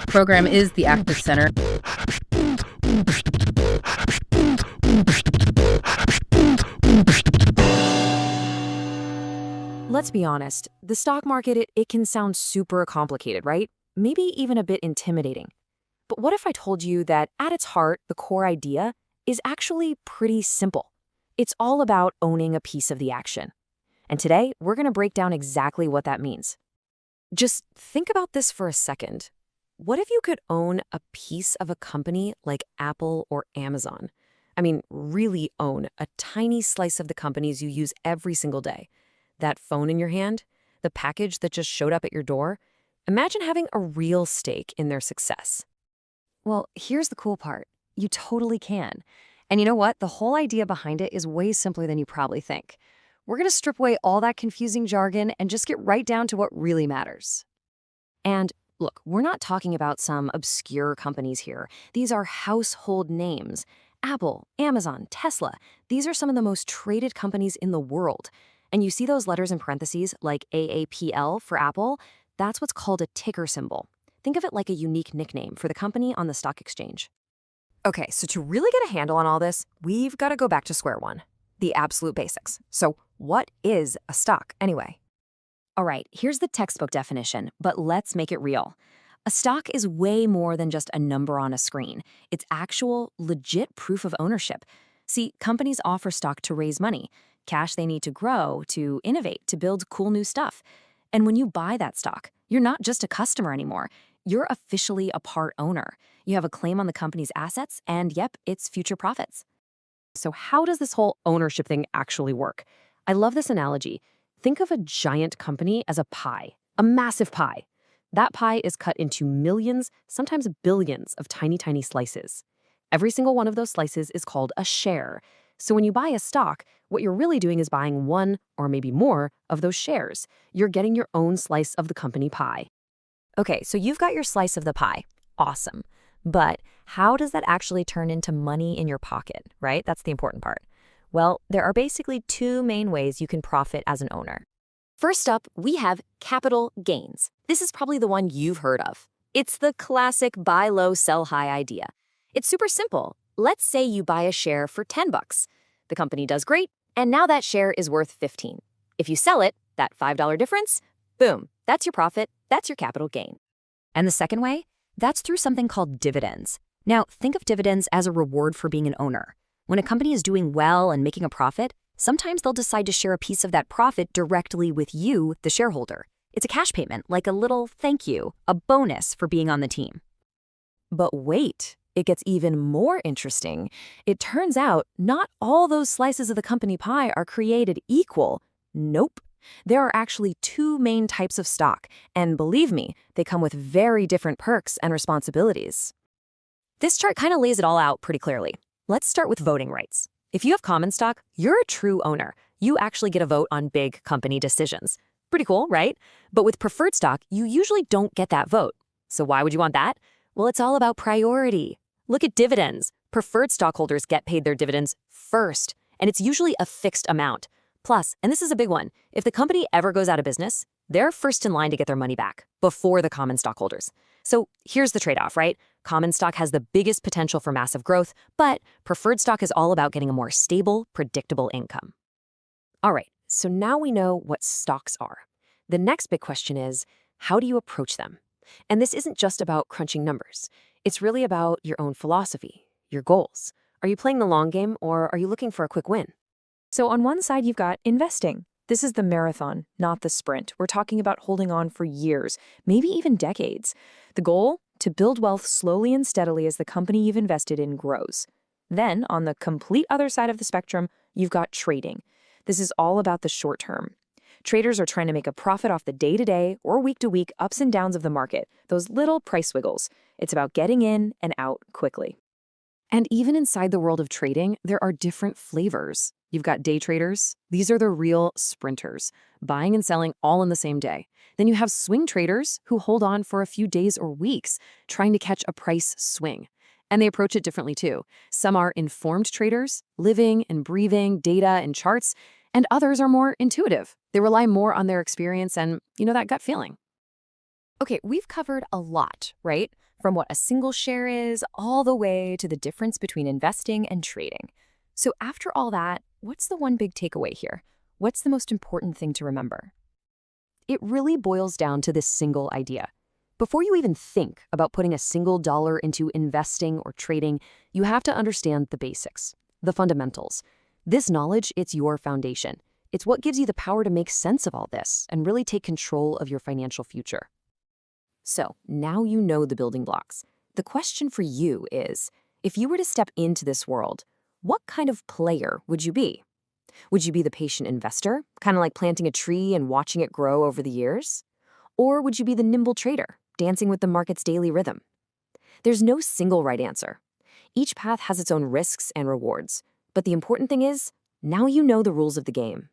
Program is the active center. Let's be honest, the stock market, it can sound super complicated, right? Maybe even a bit intimidating. But what if I told you that at its heart, the core idea is actually pretty simple? It's all about owning a piece of the action. And today, we're going to break down exactly what that means. Just think about this for a second. What if you could own a piece of a company like Apple or Amazon? I mean, really own a tiny slice of the companies you use every single day. That phone in your hand, the package that just showed up at your door. Imagine having a real stake in their success. Well, here's the cool part. You totally can. And you know what? The whole idea behind it is way simpler than you probably think. We're going to strip away all that confusing jargon and just get right down to what really matters. And look, we're not talking about some obscure companies here. These are household names. Apple, Amazon, Tesla. These are some of the most traded companies in the world. And you see those letters in parentheses like AAPL for Apple? That's what's called a ticker symbol. Think of it like a unique nickname for the company on the stock exchange. Okay, so to really get a handle on all this, we've got to go back to square one, the absolute basics. So what is a stock anyway? All right, here's the textbook definition, but let's make it real. A stock is way more than just a number on a screen. It's actual, legit proof of ownership. See, companies offer stock to raise money, cash they need to grow, to innovate, to build cool new stuff. And when you buy that stock, you're not just a customer anymore. You're officially a part owner. You have a claim on the company's assets and, yep, its future profits. So how does this whole ownership thing actually work? I love this analogy. Think of a giant company as a pie, a massive pie. That pie is cut into millions, sometimes billions of tiny, tiny slices. Every single one of those slices is called a share. So when you buy a stock, what you're really doing is buying one or maybe more of those shares. You're getting your own slice of the company pie. Okay, so you've got your slice of the pie. Awesome. But how does that actually turn into money in your pocket, right? That's the important part. Well, there are basically two main ways you can profit as an owner. First up, we have capital gains. This is probably the one you've heard of. It's the classic buy low, sell high idea. It's super simple. Let's say you buy a share for $10. The company does great, and now that share is worth $15. If you sell it, that $5 difference, boom, that's your profit, that's your capital gain. And the second way, that's through something called dividends. Now, think of dividends as a reward for being an owner. When a company is doing well and making a profit, sometimes they'll decide to share a piece of that profit directly with you, the shareholder. It's a cash payment, like a little thank you, a bonus for being on the team. But wait, it gets even more interesting. It turns out not all those slices of the company pie are created equal. Nope. There are actually two main types of stock, and believe me, they come with very different perks and responsibilities. This chart kind of lays it all out pretty clearly. Let's start with voting rights. If you have common stock, you're a true owner. You actually get a vote on big company decisions. Pretty cool, right? But with preferred stock, you usually don't get that vote. So why would you want that? Well, it's all about priority. Look at dividends. Preferred stockholders get paid their dividends first, and it's usually a fixed amount. Plus, and this is a big one, if the company ever goes out of business, they're first in line to get their money back before the common stockholders. So here's the trade-off, right? Common stock has the biggest potential for massive growth, but preferred stock is all about getting a more stable, predictable income. All right, so now we know what stocks are. The next big question is, how do you approach them? And this isn't just about crunching numbers. It's really about your own philosophy, your goals. Are you playing the long game, or are you looking for a quick win? So on one side, you've got investing. This is the marathon, not the sprint. We're talking about holding on for years, maybe even decades. The goal? To build wealth slowly and steadily as the company you've invested in grows. Then, on the complete other side of the spectrum, you've got trading. This is all about the short term. Traders are trying to make a profit off the day-to-day or week-to-week ups and downs of the market, those little price wiggles. It's about getting in and out quickly. And even inside the world of trading, there are different flavors. You've got day traders. These are the real sprinters, buying and selling all in the same day. Then you have swing traders who hold on for a few days or weeks, trying to catch a price swing. And they approach it differently too. Some are informed traders, living and breathing data and charts, and others are more intuitive. They rely more on their experience and, that gut feeling. Okay, we've covered a lot, right? From what a single share is all the way to the difference between investing and trading. So after all that, what's the one big takeaway here? What's the most important thing to remember? It really boils down to this single idea. Before you even think about putting a single dollar into investing or trading, you have to understand the basics, the fundamentals. This knowledge, it's your foundation. It's what gives you the power to make sense of all this and really take control of your financial future. So now you know the building blocks. The question for you is, if you were to step into this world, what kind of player would you be? Would you be the patient investor, kind of like planting a tree and watching it grow over the years? Or would you be the nimble trader, dancing with the market's daily rhythm? There's no single right answer. Each path has its own risks and rewards. But the important thing is, now you know the rules of the game.